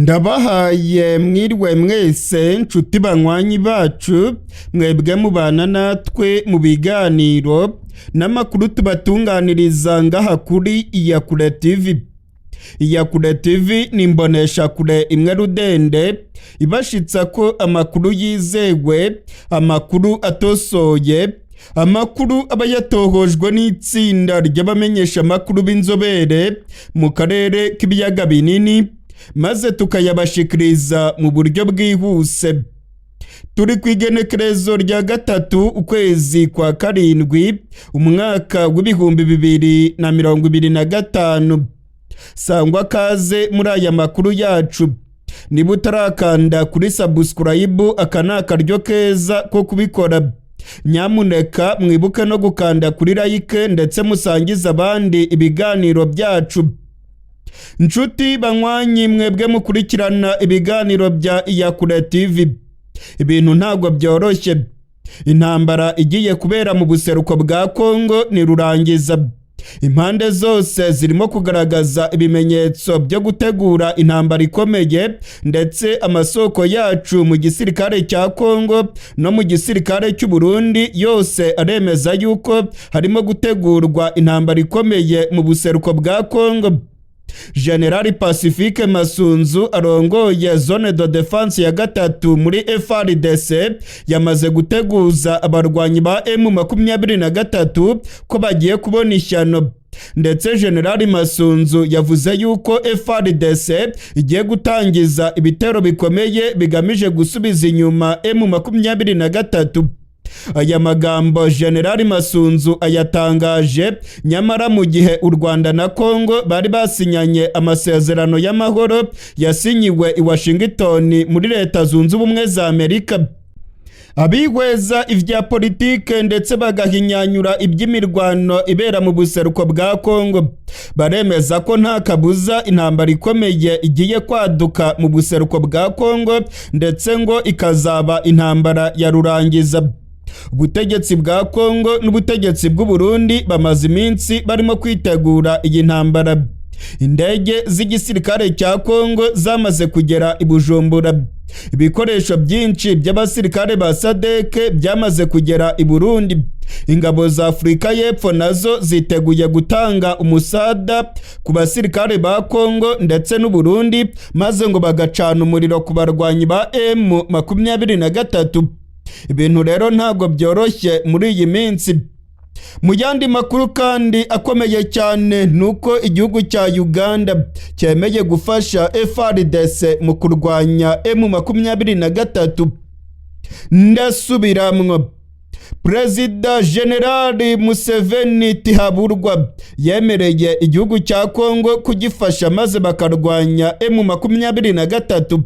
Ndabahaye mwiriwe mwese nshuti banywanyi bacu mwebwe mubana natwe mu biganiro n'amakuru tubatunganiriza ngaha kuri Iyakure TV. Iyakure TV ni imbonesha kure imwe rudende ibashitsa ko amakuru yizewe, amakuru atosoye, amakuru aba yatohojwe n'itsinda ry'abamenyesha amakuru b'inzobere mu karere k'ibiyaga binini, maze tukayabashikiriza mu buryo bwihuse. Turi kwigenekerezo rya gatatu ukwezi kwa karindwi umwaka w'ibihumbi 2025. Sangwa kaze muri aya makuru yacu. Niba utarakanda kuri subscribe akana akaryo keza ko kubikora, nyamuneka mwibuke no gukanda kuri like ndetse musangiza abandi ibiganiro byacu. Nshuti banywanyi mwebwe mukurikirana ibiganiro bya Iyakure TV, ibintu ntabwo byoroshye. Intambara igiye kubera mu buseruko bwa Kongo ni rurangiza. Impande zose zirimo kugaragaza ibimenyetso byo gutegura intambara ikomeye, ndetse amasoko yacu mu gisirikare cya Kongo no mu gisirikare cy'u Burundi yose aremeza yuko harimo gutegurwa intambara ikomeye mu buseruko bwa Kongo. General Pacifique Masunzu arongoye zone de defense ya gatatu muri FRDC yamaze guteguza abarwanyi ba M23 ko bagiye kubona ishyano, ndetse General Masunzu yavuze yuko FRDC igiye gutangiza ibitero bikomeye bigamije gusubiza inyuma M23. Aya magambo General Masunzu ayatangaje nyamara mu gihe u Rwanda na Kongo bari basinyanye amasezerano y'amahoro yasinyiwe i Washington muri Leta Zunze Ubumwe za Amerika. Abihweza ivya politike ndetse bagahinyanyura iby'imirwano ibera mu buseruko bwa Kongo baremeza ko nta kabuza intambara ikomeye igiye kwaduka mu buseruko bwa Kongo, ndetse ngo ikazaba intambara ya rurangiza. Ubutegetsi bwa Kongo n'ubutegetsi bw'u Burundi bamaze iminsi barimo kwitegura iyi ntambara. Indege z'igisirikare cya Kongo zamaze kugera i Bujumbura. Ibikoresho byinshi by'abasirikare ba SADC byamaze kugera i Burundi. Ingabo za Afrika y'Epfo nazo ziteguye gutanga umusada ku basirikare ba Kongo ndetse n'u Burundi, maze ngo bagacana umuriro ku barwanyi ba M23. Ibintu rero ntabwo byoroshye muri iyi minsi. Mu yandi makuru kandi akomeye cyane nuko igihugu cya Uganda cyemeye gufasha FRDC mu kurwanya M23. Ndasubiramwo. Perezida General Museveni Tihaburwa yemereye igihugu cya Kongo kugifasha maze bakarwanya M23.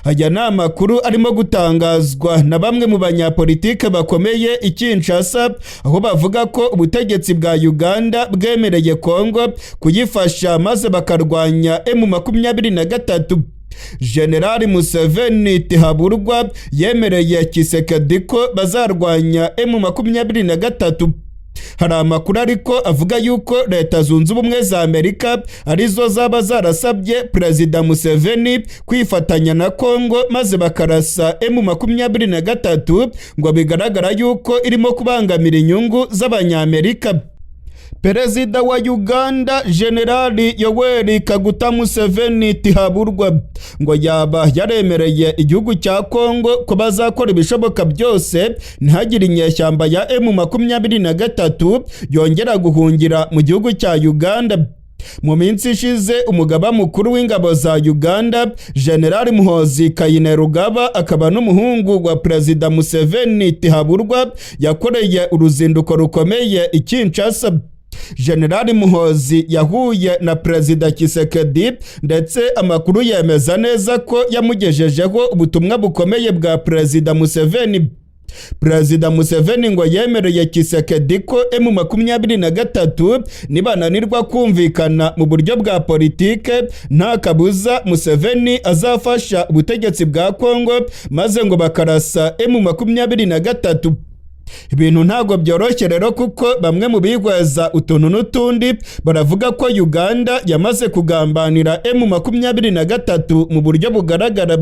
Aya ni amakuru arimo gutangazwa na bamwe mu banyapolitike bakomeye i Kinshasa, aho bavuga ko ubutegetsi bwa Uganda bwemereye Kongo kuyifasha maze bakarwanya M23. General Museveni Tihaburwa yemereye Tshisekedi ko bazarwanya M23. Hari amakuru ariko avuga yuko Leta Zunze Ubumwe za Amerika arizo zaba zarasabye Perezida Museveni kwifatanya na Kongo maze bakarasa M23, ngo bigaragara yuko irimo kubangamira inyungu z'Abanyamerika. Perezida wa Uganda General Yoweri Kaguta Museveni Tihaburwa ngo yaba yaremereye igihugu cya Kongo ko bazakora ibishoboka byose ntihagire inyeshyamba ya M23 yongera guhungira mu gihugu cya Uganda. Mu minsi ishize umugaba mukuru w'ingabo za Uganda General Muhoozi Kainerugaba akaba n'umuhungu wa Perezida Museveni Tihaburwa yakoreye uruzinduko rukomeye i Kinshasa. General Muhoozi yahuye na Perezida Tshisekedi, ndetse amakuru yemeza neza ko yamugejejeho ubutumwa bukomeye bwa Perezida Museveni. Perezida Museveni ngo yemereye Tshisekedi ko M23 nibananirwa kumvikana mu buryo bwa politike, nta kabuza Museveni azafasha ubutegetsi bwa Kongo maze ngo bakarasa M23. ibintu ntago byoroshye rero, kuko bamwe mu bihweza utuntu n'utundi baravuga ko Uganda yamaze kugambanira M23 mu buryo bugaragara.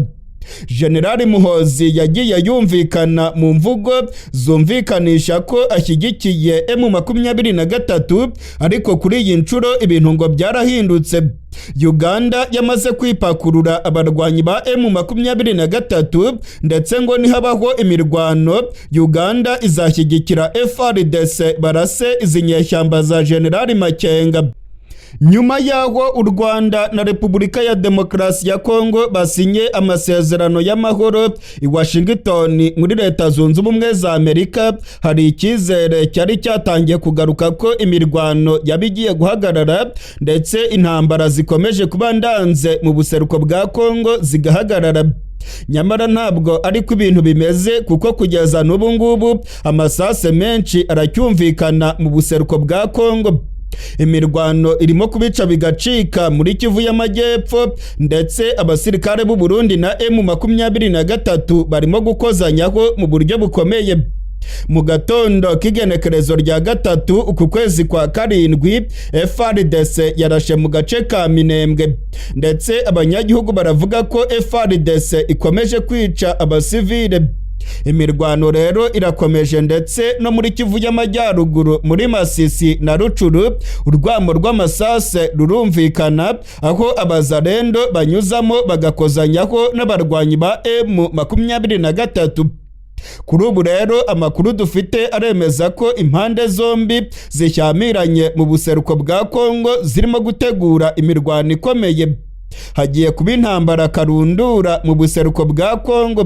Generali Muhoozi yagiye yumvikana mu mvugo zumvikanisha ko ashyigikiye M23, ariko kuri iyi nshuro ibintu ngo byarahindutse. Uganda yamaze kwipakurura abarwanyi ba M23, ndetse ngo nihabaho imirwano Uganda izashyigikira FARDC barase izi nyeshyamba za Generali Makenga. Nyuma yaho u Rwanda na Repubulika ya Demokarasi ya Kongo basinye amasezerano y'amahoro i Washington muri Leta Zunze Ubumwe za Amerika, hari icyizere cyari cyatangiye kugaruka ko imirwano yabigiye guhagarara, ndetse intambara zikomeje kuba ndanze mu buseruko bwa Kongo zigahagarara. Nyamara ntabwo ariko ibintu bimeze, kuko kugeza n'ubu ngubu amasase menshi aracyumvikana mu buseruko bwa Kongo. Imirwano irimo kubica bigacika muri Kivu y'Amajyepfo, ndetse abasirikare b'u Burundi na M23 barimo gukozanyaho mu buryo bukomeye. Mu gatondo k'igenekerezo rya 3 uku kwezi kwa 7 FARDC yarashe mu gace ka Minembwe, ndetse abanyagihugu baravuga ko FARDC ikomeje kwica abasivile. Imirwano rero irakomeje, ndetse no muri Kivu y'Amajyaruguru muri Masisi na Rucuru urwamo rw'amasase rurumvikana, aho abazarendo banyuzamo bagakozanyaho n'abarwanyi ba M23. Kuri ubu rero amakuru dufite aremeza ko impande zombi zishyamiranye mu buseruko bwa Kongo zirimo gutegura imirwano ikomeye. Hagiye kuba intambara Karundura mu buseruko bwa Kongo.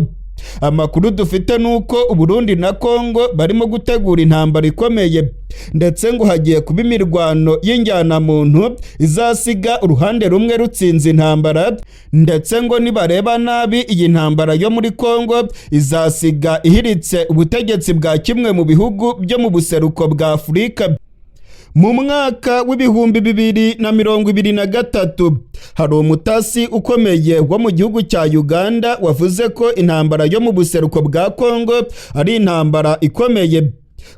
Amakuru dufite nuko Uburundi na Kongo barimo gutegura intambara ikomeye, ndetse ngo hagiye kuba imirwano y'injyana muntu izasiga uruhande rumwe rutsinze intambara, ndetse ngo nibareba nabi iyi ntambara yo muri Kongo izasiga ihiritse ubutegetsi bwa kimwe mu bihugu byo mu buseruko bwa Afurika. Mu mwaka w'ibihumbi 2023 hari umutasi ukomeye wo mu gihugu cya Uganda wavuze ko intambara yo mu buseruko bwa Kongo ari intambara ikomeye.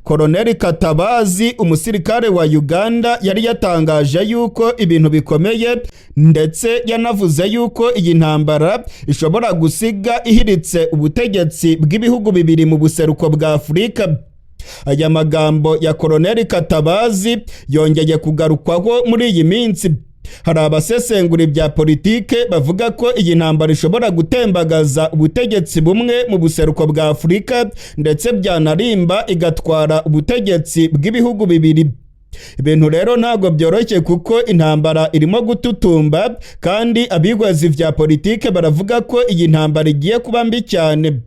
Koloneli Katabazi, umusirikare wa Uganda, yari yatangaje yuko ibintu bikomeye, ndetse yanavuze yuko iyi ntambara ishobora gusiga ihiritse ubutegetsi bw'ibihugu bibiri mu buseruko bwa Afurika. Aya magambo ya Koloneli Katabazi yongeye kugarukwaho muri iyi minsi. Hari abasesengura bya politike bavuga ko iyi ntambara ishobora gutembagaza ubutegetsi bumwe mu buseruko bwa Afurika, ndetse byanarimba igatwara ubutegetsi bw'ibihugu bibiri. Ibintu rero ntabwo byoroshye, kuko intambara irimo gututumba, kandi abihweza vya politike baravuga ko iyi ntambara igiye kuba mbi cyane.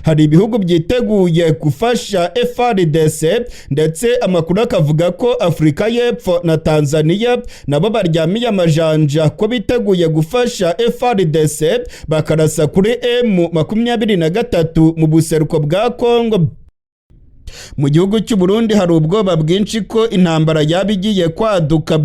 Hari ibihugu byiteguye gufasha FARDC, ndetse amakuru akavuga ko Afurika y'Epfo na Tanzania nabo baryamiye amajanja ko biteguye gufasha FARDC bakarasa kuri M23 mu buseruko bwa Kongo. Mu gihugu cy'u Burundi hari ubwoba bwinshi ko intambara yabigiye kwaduka.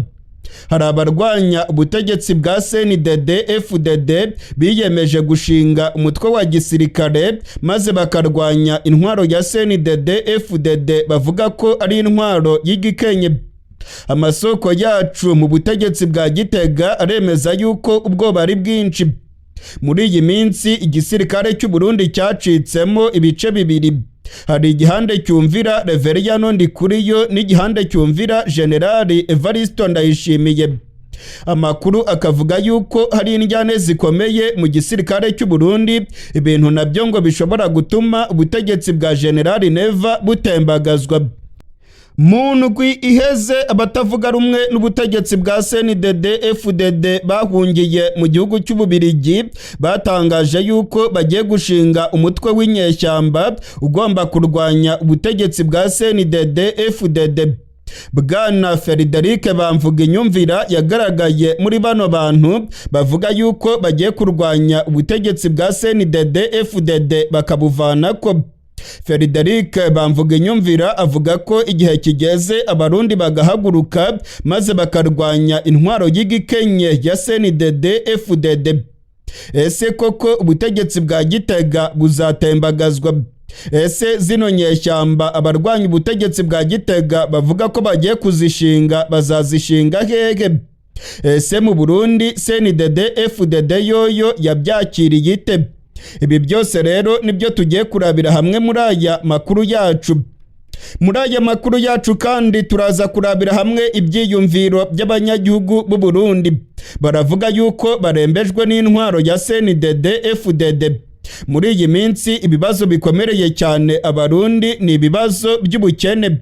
Hari abarwanya ubutegetsi bwa CNDD-FDD biyemeje gushinga umutwe wa gisirikare, maze bakarwanya intwaro ya CNDD-FDD bavuga ko ari intwaro y'igikenye. Amasoko yacu mu butegetsi bwa Gitega aremeza yuko ubwoba ari bwinshi. Muri iyi minsi igisirikare cy'u Burundi cyacitsemo ibice bibiri. Hari igihande cyumvira Reveriyano Ndikuriyo n'igihande cyumvira Generali Evaristo Ndayishimiye. Amakuru akavuga yuko hari injyane zikomeye mu gisirikare cy'u Burundi, ibintu nabyo ngo bishobora gutuma ubutegetsi bwa Generali Neva butembagazwa. Mu ndwi iheze abatavuga rumwe n'ubutegetsi bwa CNDD-FDD bahungiye mu gihugu cy'Ububirigi batangaje yuko bagiye gushinga umutwe w'inyeshyamba ugomba kurwanya ubutegetsi bwa CNDD-FDD. Bwana Frederic Bamvuga inyumvira yagaragaye muri bano bantu bavuga yuko bagiye kurwanya ubutegetsi bwa CNDD-FDD bakabuvanako. Frederic Bamvuga inyumvira avuga ko igihe kigeze abarundi bagahaguruka maze bakarwanya intwaro y'igikenye ya CNDD-FDD. Ese koko ubutegetsi bwa Gitega buzatembagazwa? ese zino nyeshyamba abarwanya ubutegetsi bwa Gitega bavuga ko bagiye kuzishinga bazazishinga hehe? Ese mu Burundi CNDD FDD yoyo yabyakiriye ite? Ibi byose rero nibyo tugiye kurabira hamwe muri aya makuru yacu. Muri aya makuru yacu kandi turaza kurabira hamwe ibyiyumviro by'abanyagihugu b'u Burundi. Baravuga yuko barembejwe n'intwaro ya CNDD FDD. Muri iyi minsi ibibazo bikomereye cyane abarundi ni ibibazo by'ubukene.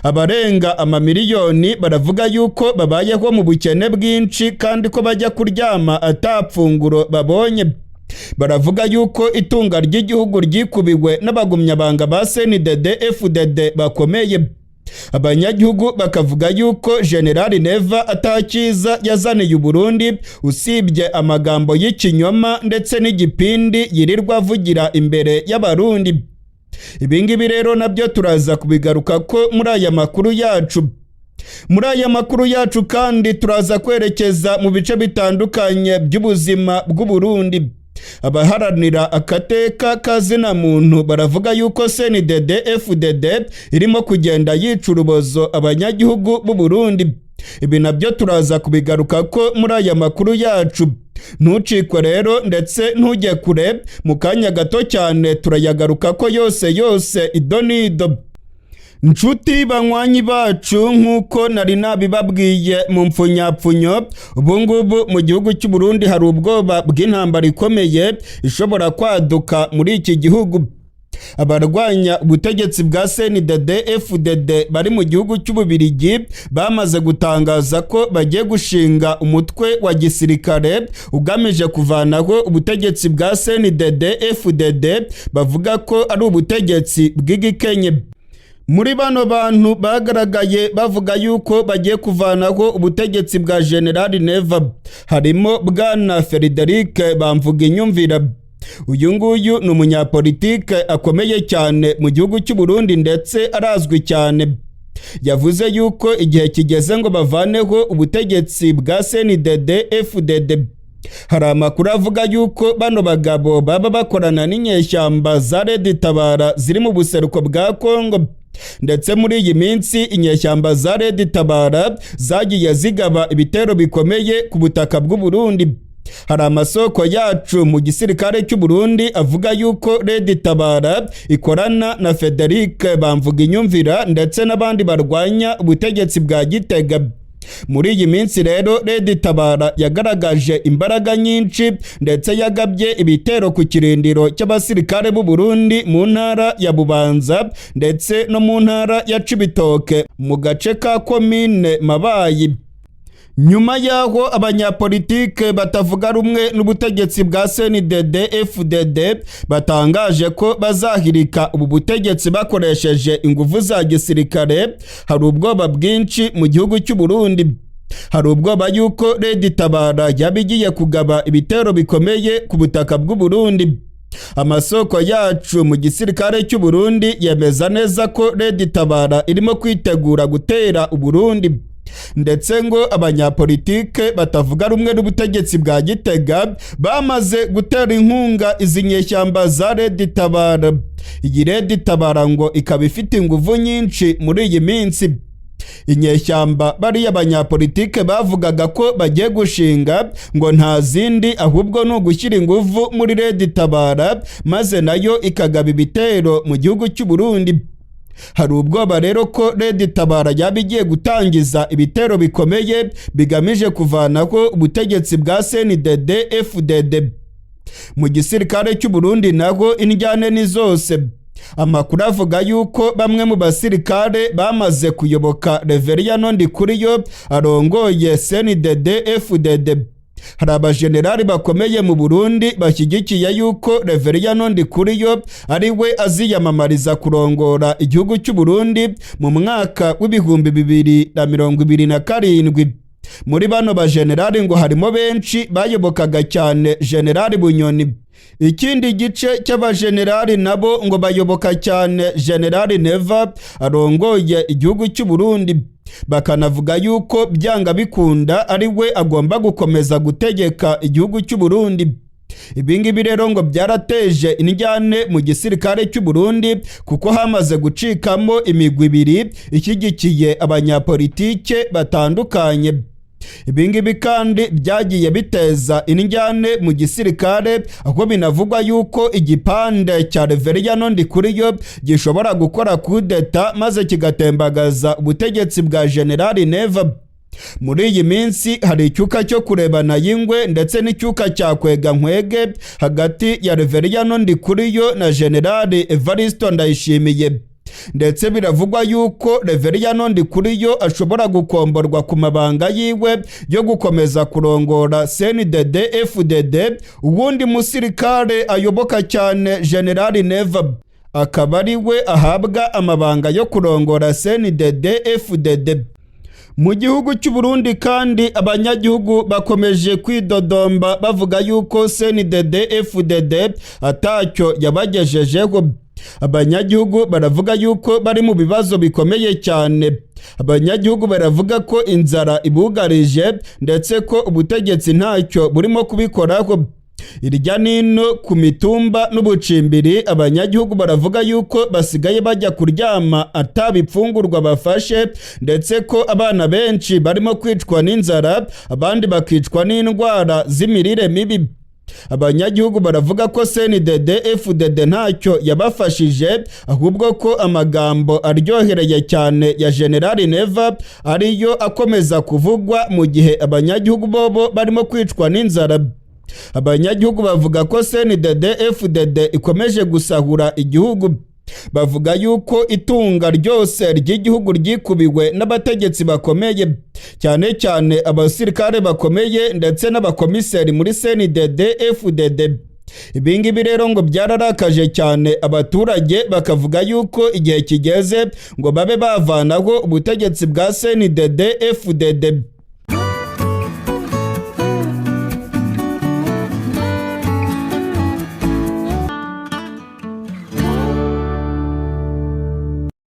Abarenga amamiliyoni baravuga yuko babayeho mu bukene bwinshi kandi ko bajya kuryama atapfunguro babonye. Baravuga yuko itunga ry'igihugu ryikubiwe n'abagumyabanga ba CNDD FDD bakomeye. Abanyagihugu bakavuga yuko General Neva atakiza yazaniye u Burundi usibye amagambo y'ikinyoma ndetse n'igipindi yirirwa avugira imbere y'abarundi. Ibingibi rero nabyo turaza kubigaruka ko muri aya makuru yacu. Muri aya makuru yacu kandi turaza kwerekeza mu bice bitandukanye by'ubuzima bw'u Burundi. Abaharanira akateka kazina muntu baravuga yuko CNDD FDD irimo kugenda yica urubozo abanyagihugu b'u Burundi. Ibi nabyo turaza kubigaruka ko muri aya makuru yacu. Ntucikwe rero ndetse ntujye kure, mu kanya gato cyane turayagaruka ko yose idonido. Nshuti banywanyi bacu, nk'uko nari nabibabwiye mu mpfunyapfunyo, ubungubu mu gihugu cy'u Burundi hari ubwoba bw'intambara ikomeye ishobora kwaduka muri iki gihugu. Abarwanya ubutegetsi bwa CNDD FDD bari mu gihugu cy'Ububirigi bamaze gutangaza ko bagiye gushinga umutwe wa gisirikare ugamije kuvanaho ubutegetsi bwa CNDD FDD bavuga ko ari ubutegetsi bw'igikenye. Muri bano bantu bagaragaye bavuga yuko bagiye kuvanaho ubutegetsi bwa General Neva harimo bwana Frederic Bamvuginyumvira. Uyu nguyu ni umunyapolitike akomeye cyane mu gihugu cy'u Burundi ndetse arazwi cyane. Yavuze yuko igihe kigeze ngo bavaneho ubutegetsi bwa CNDD FDD. Hari amakuru avuga yuko bano bagabo baba bakorana n'inyeshyamba za Red Tabara ziri mu buseruko bwa Kongo. Ndetse muri iyi minsi inyeshyamba za Red Tabara zagiye zigaba ibitero bikomeye ku butaka bw'u Burundi. Hari amasoko yacu mu gisirikare cy'u Burundi avuga yuko Red Tabara ikorana na Frederic Bamvuginyumvira ndetse n'abandi barwanya ubutegetsi bwa Gitega. Muri iyi minsi rero Red Tabara yagaragaje imbaraga nyinshi ndetse yagabye ibitero ku kirindiro cy'abasirikare b'u Burundi mu ntara ya Bubanza ndetse no mu ntara ya Cibitoke mu gace ka komine Mabayi. Nyuma yaho abanyapolitike batavuga rumwe n'ubutegetsi bwa CNDD FDD batangaje ko bazahirika ubu butegetsi bakoresheje ingufu za gisirikare, hari ubwoba bwinshi mu gihugu cy'u Burundi. Hari ubwoba yuko Red Tabara yabigiye kugaba ibitero bikomeye ku butaka bw'u Burundi. Amasoko yacu mu gisirikare cy'u Burundi yemeza neza ko Red Tabara irimo kwitegura gutera u Burundi. Ndetse ngo abanyapolitike batavuga rumwe n'ubutegetsi bwa Gitega bamaze gutera inkunga izi nyeshyamba za Red Tabara. Iyi Red Tabara ngo ikaba ifite ingufu nyinshi muri iyi minsi. Inyeshyamba bari abanyapolitike bavugaga ko bagiye gushinga ngo nta zindi ahubwo no gushyira ingufu muri Red Tabara maze nayo ikagaba ibitero mu gihugu cy'u Burundi. Hari ubwoba rero ko Red Tabara yabigiye gutangiza ibitero bikomeye bigamije kuvanaho ubutegetsi bwa CNDD FDD. Mu gisirikare cy'u Burundi naho indyane ni zose. Amakuru avuga yuko bamwe mu basirikare bamaze kuyoboka Reveriyano Ndikuriyo arongoye CNDD FDD. Hari abajenerali bakomeye mu Burundi bashyigikiye yuko Reveriyano Ndikuriyo ari we aziyamamariza kurongora igihugu cy'u Burundi mu mwaka w'ibihumbi 2027. Muri bano bajenerali ngo harimo benshi bayobokaga cyane General Bunyoni. Ikindi gice cy'abajenerali nabo ngo bayoboka cyane General Neva arongoye igihugu cy'u Burundi. Bakanavuga yuko byanga bikunda ari we agomba gukomeza gutegeka igihugu cy'u Burundi. Ibingibi rero ngo byarateje injyane mu gisirikare cy'u Burundi kuko hamaze gucikamo imigwi ibiri ishyigikiye abanyapolitike batandukanye. Ibingibi kandi byagiye biteza injyane mu gisirikare aho binavugwa yuko igipande cya Reveriyano Ndikuriyo gishobora gukora kudeta maze kigatembagaza ubutegetsi bwa General Neva. Muri iyi minsi hari icyuka cyo kurebana y'ingwe ndetse n'icyuka cya kwega nkwege hagati ya Reveriyano Ndikuriyo na General Evaristo Ndayishimiye, ndetse biravugwa yuko Reveriyano Ndikuriyo ashobora gukomborwa ku mabanga yiwe yo gukomeza kurongora CNDD FDD, uwundi musirikare ayoboka cyane General Neva akaba ari we ahabwa amabanga yo kurongora CNDD FDD. Mu gihugu cy'u Burundi kandi abanyagihugu bakomeje kwidodomba bavuga yuko CNDD FDD atacyo yabagejejeho. Abanyagihugu baravuga yuko bari mu bibazo bikomeye cyane. Abanyagihugu baravuga ko inzara ibugarije ndetse ko ubutegetsi ntacyo burimo kubikoraho. Irya nino ku mitumba n'ubucimbiri abanyagihugu baravuga yuko basigaye bajya kuryama atabipfungurwa bafashe, ndetse ko abana benshi barimo kwicwa n'inzara, abandi bakicwa n'indwara z'imirire mibi. Abanyagihugu baravuga ko CNDD FDD ntacyo yabafashije, ahubwo ko amagambo aryohereye cyane ya General Neva ariyo akomeza kuvugwa mu gihe abanyagihugu bobo barimo kwicwa n'inzara. Abanyagihugu bavuga ko CNDD FDD ikomeje gusahura igihugu. Bavuga yuko itunga ryose ry'igihugu ryikubiwe n'abategetsi bakomeye, cyane cyane abasirikare bakomeye ndetse n'abakomiseri muri CNDD FDD. Ibingibi rero ngo byararakaje cyane abaturage, bakavuga yuko igihe kigeze ngo babe bavanaho ubutegetsi bwa CNDD FDD.